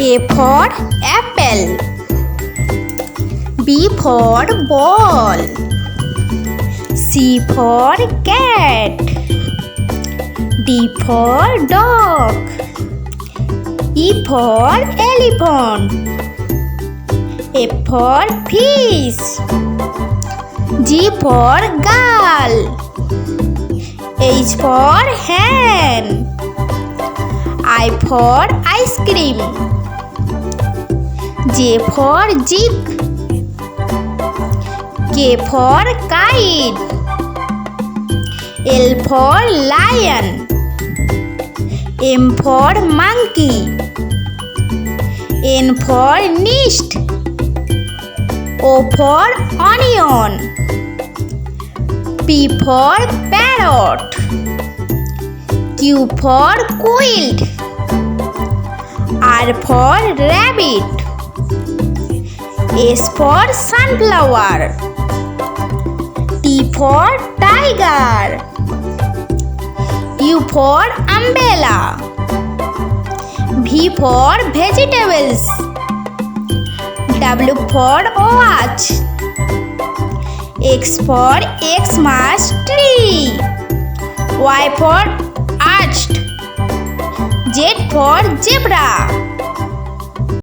A for apple. B for ball. C for cat. D for dog. E for elephant. F for fish. G for girl. H for hen. I for ice cream. J for jeep. K for kite. L for lion. M for monkey. N for nest. O for onion. P for parrot. Q for quilt. R for rabbit. S for sunflower. T for tiger. U for umbrella. V for vegetables. W for watch. X for Xmas tree. Y for arched. Z for zebra.